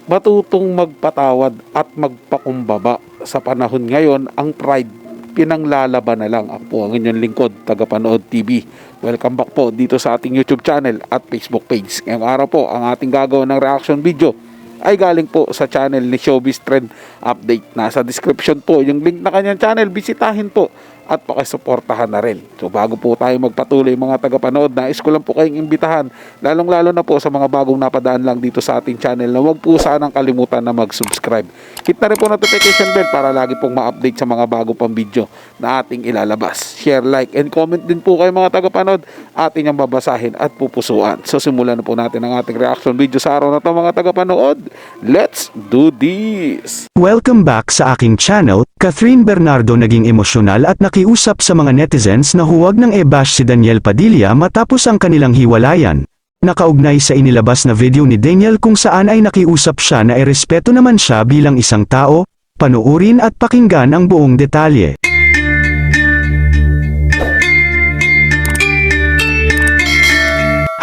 matutong magpatawad at magpakumbaba. Sa panahon ngayon, ang pride pinanglalaban na lang. Ako po ang inyong lingkod, Tagapanood TV. Welcome back po dito sa ating YouTube channel at Facebook page. Ngayong araw po, ang ating gagawa ng reaction video ay galing po sa channel ni Showbiz Trend Update. Nasa description po yung link na kanyang channel. Bisitahin po at pakisuportahan na rin. So bago po tayo magpatuloy mga tagapanood, nais ko lang po kayong imbitahan, lalong lalo na po sa mga bagong napadaan lang dito sa ating channel, na huwag po sanang kalimutan na mag-subscribe. Hit na rin po notification bell para lagi pong ma-update sa mga bago pang video na ating ilalabas. Share, like, and comment din po kayo mga tagapanood, ating ang babasahin at pupusuan. So simulan na po natin ang ating reaction video sa araw na to mga tagapanood. Let's do this! Welcome back sa aking channel. Catherine Bernardo naging emosyonal at nakiusap sa mga netizens na huwag nang i-bash si Daniel Padilla matapos ang kanilang hiwalayan. Nakaugnay sa inilabas na video ni Daniel kung saan ay nakiusap siya na irespeto naman siya bilang isang tao, panuurin at pakinggan ang buong detalye.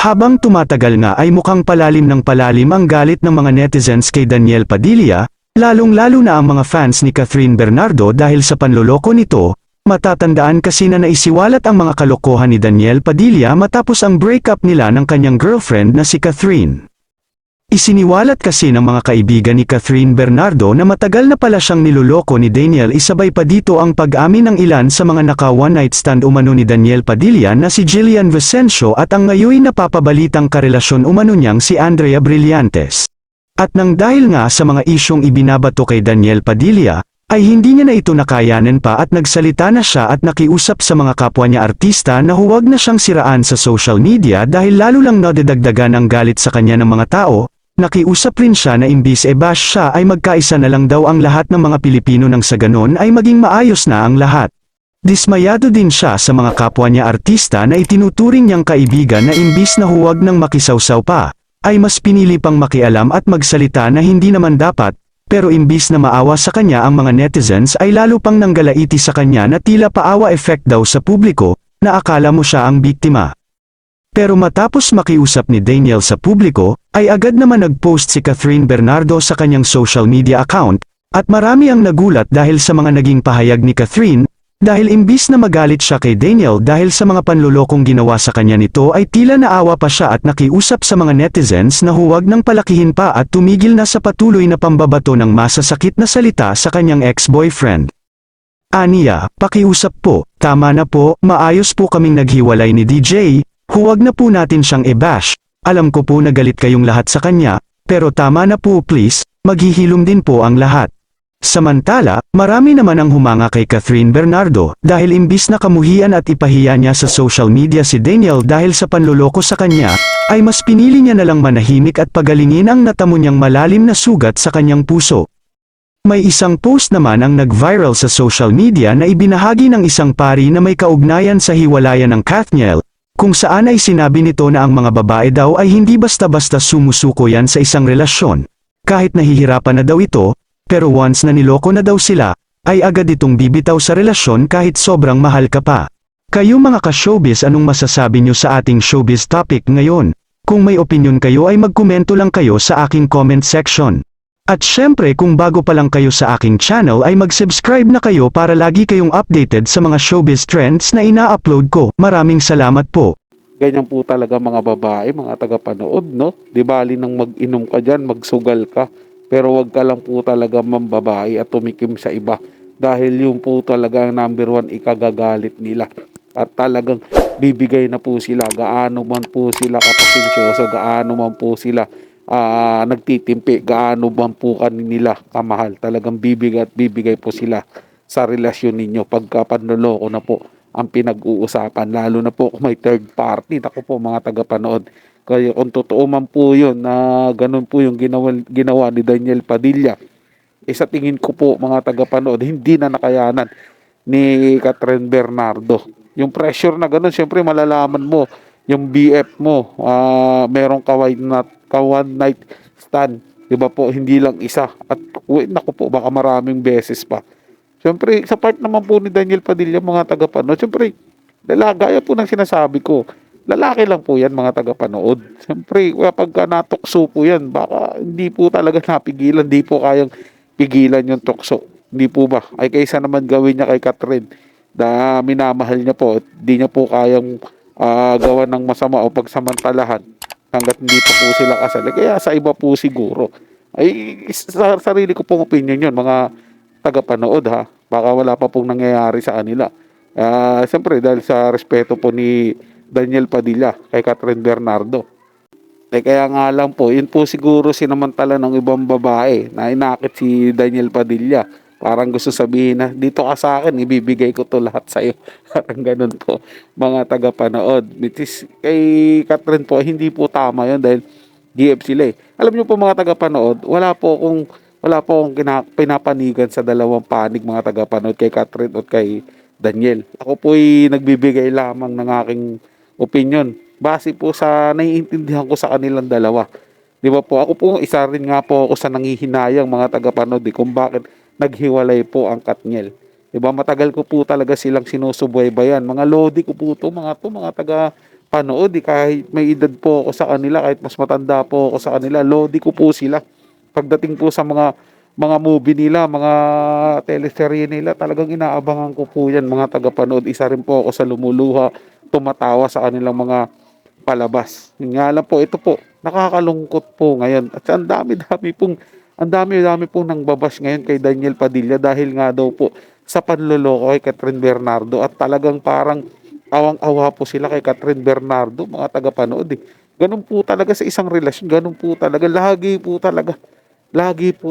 Habang tumatagal nga ay mukhang palalim ng palalim ang galit ng mga netizens kay Daniel Padilla, lalong-lalo na ang mga fans ni Catherine Bernardo dahil sa panloloko nito. Matatandaan kasi na naisiwalat ang mga kalokohan ni Daniel Padilla matapos ang breakup nila ng kanyang girlfriend na si Catherine. Isiniwalat kasi ng mga kaibigan ni Catherine Bernardo na matagal na pala siyang niloloko ni Daniel, isabay pa dito ang pag-amin ng ilan sa mga naka one night stand umano ni Daniel Padilla na si Jillian Vicencio at ang ngayon napapabalitang karelasyon umano niyang si Andrea Brillantes. At nang dahil nga sa mga isyong ibinabato kay Daniel Padilla, ay hindi niya na ito nakayanan pa at nagsalita na siya at nakiusap sa mga kapwa niya artista na huwag na siyang siraan sa social media dahil lalo lang nadadagdagan ang galit sa kanya ng mga tao. Nakiusap rin siya na imbis e-bash siya ay magkaisa na lang daw ang lahat ng mga Pilipino nang sa ganon ay maging maayos na ang lahat. Dismayado din siya sa mga kapwa niya artista na itinuturing niyang kaibigan na imbis na huwag nang makisawsaw pa, ay mas pinili pang makialam at magsalita na hindi naman dapat, pero imbis na maawa sa kanya ang mga netizens ay lalo pang nanggalaiti sa kanya na tila paawa effect daw sa publiko, na akala mo siya ang biktima. Pero matapos makiusap ni Daniel sa publiko, ay agad naman nag-post si Catherine Bernardo sa kanyang social media account, at marami ang nagulat dahil sa mga naging pahayag ni Catherine, dahil imbis na magalit siya kay Daniel dahil sa mga panlolokong ginawa sa kanya nito ay tila naawa pa siya at nakiusap sa mga netizens na huwag nang palakihin pa at tumigil na sa patuloy na pambabato ng masasakit na salita sa kanyang ex-boyfriend. Aniya, pakiusap po, tama na po, maayos po kaming naghiwalay ni DJ, huwag na po natin siyang i-bash, alam ko po na galit kayong lahat sa kanya, pero tama na po please, maghihilom din po ang lahat. Samantala, marami naman ang humanga kay Catherine Bernardo dahil imbis na kamuhian at ipahiya niya sa social media si Daniel dahil sa panloloko sa kanya, ay mas pinili niya na lang manahimik at pagalingin ang natamo niyang malalim na sugat sa kanyang puso. May isang post naman ang nag-viral sa social media na ibinahagi ng isang pari na may kaugnayan sa hiwalayan ng Kathniel, kung saan ay sinabi nito na ang mga babae daw ay hindi basta-basta sumusuko yan sa isang relasyon. Kahit nahihirapan na daw ito, pero once na niloko na daw sila, ay agad itong bibitaw sa relasyon kahit sobrang mahal ka pa. Kayo mga ka-showbiz, anong masasabi nyo sa ating showbiz topic ngayon? Kung may opinion kayo ay magkomento lang kayo sa aking comment section. At syempre kung bago pa lang kayo sa aking channel ay mag-subscribe na kayo para lagi kayong updated sa mga showbiz trends na ina-upload ko. Maraming salamat po. Ganyan po talaga mga babae, mga tagapanood, no? Di bali nang mag-inom ka dyan, magsugal ka. Pero wag ka lang po talaga mambabae at tumikim sa iba. Dahil yung po talaga ang number one ikagagalit nila. At talagang bibigay na po sila. Gaano man po sila kapasensyoso, gaano man po sila nagtitimpi, gaano man po kanila kamahal. Talagang bibigay at bibigay po sila sa relasyon ninyo. Pagka panloloko na po ang pinag-uusapan. Lalo na po kung may third party. Ako po mga tagapanood. Kaya kung totoo man po yun na ganun po yung ginawa ni Daniel Padilla, sa tingin ko po mga tagapanood, hindi na nakayanan ni Catherine Bernardo. Yung pressure na ganun, syempre malalaman mo, yung BF mo, merong one night stand. Diba po, hindi lang isa. At naku po, baka maraming beses pa. Syempre, sa part naman po ni Daniel Padilla, mga tagapanood, syempre, gaya po ng sinasabi ko, lalaki lang po yan mga tagapanood. Siyempre, kapag ka natukso po yan, baka hindi po talaga napigilan, hindi po kayang pigilan yung tukso. Hindi po ba? Ay kaysa naman gawin niya kay Catherine na minamahal niya po, hindi niya po kayang gawa ng masama o pagsamantalahan hanggat hindi pa po sila kasal. Kaya sa iba po siguro. Ay, sa sarili ko pong opinion yun, mga tagapanood ha. Baka wala pa pong nangyayari sa kanila. Siyempre, dahil sa respeto po ni Daniel Padilla kay Catherine Bernardo. Kaya nga lang po, yun po siguro sinamantala ng ibang babae na inakit si Daniel Padilla. Parang gusto sabihin na, dito ka sa akin, ibibigay ko to lahat sa'yo. Parang ganun po, mga tagapanood. Which is, kay Catherine po, hindi po tama yun dahil GF sila eh. Alam niyo po mga tagapanood, wala po akong pinapanigan sa dalawang panig mga tagapanood kay Catherine at kay Daniel. Ako po'y nagbibigay lamang ng aking opinion base po sa naiintindihan ko sa kanilang dalawa. Di ba po? Ako po, isa rin nga po ako sa nangihinayang mga tagapanood kung bakit naghiwalay po ang Katniel. Di ba? Matagal ko po talaga silang sinusubaybayan. Mga lodi ko po mga tagapanood. Kahit may edad po ako sa kanila, kahit mas matanda po ako sa kanila, lodi ko po sila. Pagdating po sa mga movie nila, mga teleserye nila, talagang inaabangan ko po yan mga tagapanood. Isa rin po ako sa lumuluha, tumatawa sa kanilang mga palabas. Yun nga lang po, ito po, nakakalungkot po ngayon. At ang dami-dami pong nang babash ngayon kay Daniel Padilla dahil nga daw po sa panloloko kay Catherine Bernardo at talagang parang awang-awa po sila kay Catherine Bernardo, mga tagapanood eh. Ganun po talaga sa isang relasyon, ganun po talaga, lagi po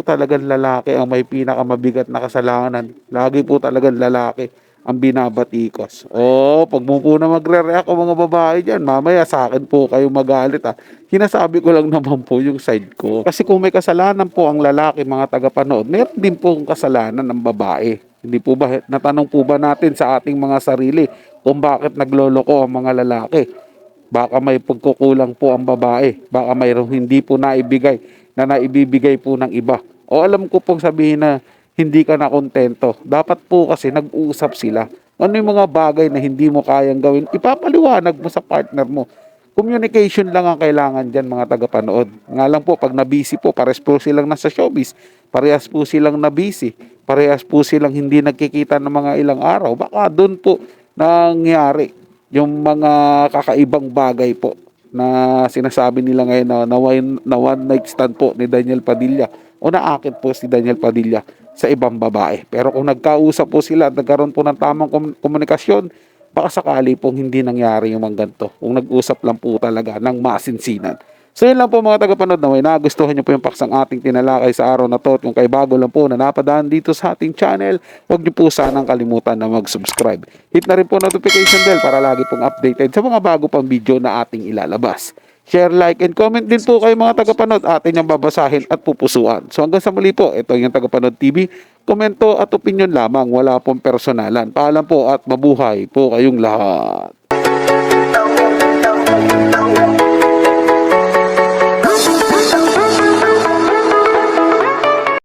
talagang lalaki ang may pinakamabigat na kasalanan. Lagi po talagang lalaki ang binabatikos. Pag mo po na magre-react o mga babae dyan, mamaya sa akin po kayo magalit ha. Sinasabi ko lang naman po yung side ko. Kasi kung may kasalanan po ang lalaki, mga tagapanood, meron din po ang kasalanan ng babae. Hindi po ba, natanong po ba natin sa ating mga sarili kung bakit nagloloko ang mga lalaki? Baka may pagkukulang po ang babae. Baka mayroong hindi po naibigay na naibibigay po ng iba. O alam ko pong sabihin na hindi ka na kontento. Dapat po kasi nag-uusap sila. Ano yung mga bagay na hindi mo kayang gawin? Ipapaliwanag mo sa partner mo. Communication lang ang kailangan dyan mga tagapanood. Nga lang po, pag na-busy po, parehas po silang nasa showbiz. Parehas po silang na-busy. Parehas po silang hindi nagkikita ng mga ilang araw. Baka doon po nangyari yung mga kakaibang bagay po na sinasabi nila ngayon na one night stand po ni Daniel Padilla o naakit po si Daniel Padilla sa ibang babae. Pero kung nagkausap po sila at nagkaroon po ng tamang komunikasyon, baka sakali pong hindi nangyari yung mga ganito. Kung nag-usap lang po talaga ng masinsinan. So yun lang po mga tagapanood na may nagustuhan nyo po yung paksang ating tinalakay sa araw na to. At kung kayo bago lang po na napadaan dito sa ating channel, huwag nyo po sanang kalimutan na mag-subscribe. Hit na rin po notification bell para lagi pong updated sa mga bago pang video na ating ilalabas. Share, like, and comment din po kayo mga tagapanood. Atin yung babasahin at pupusuan. So hanggang sa muli po, ito yung Tagapanood TV. Komento at opinion lamang, wala pong personalan. Paalam po at mabuhay po kayong lahat.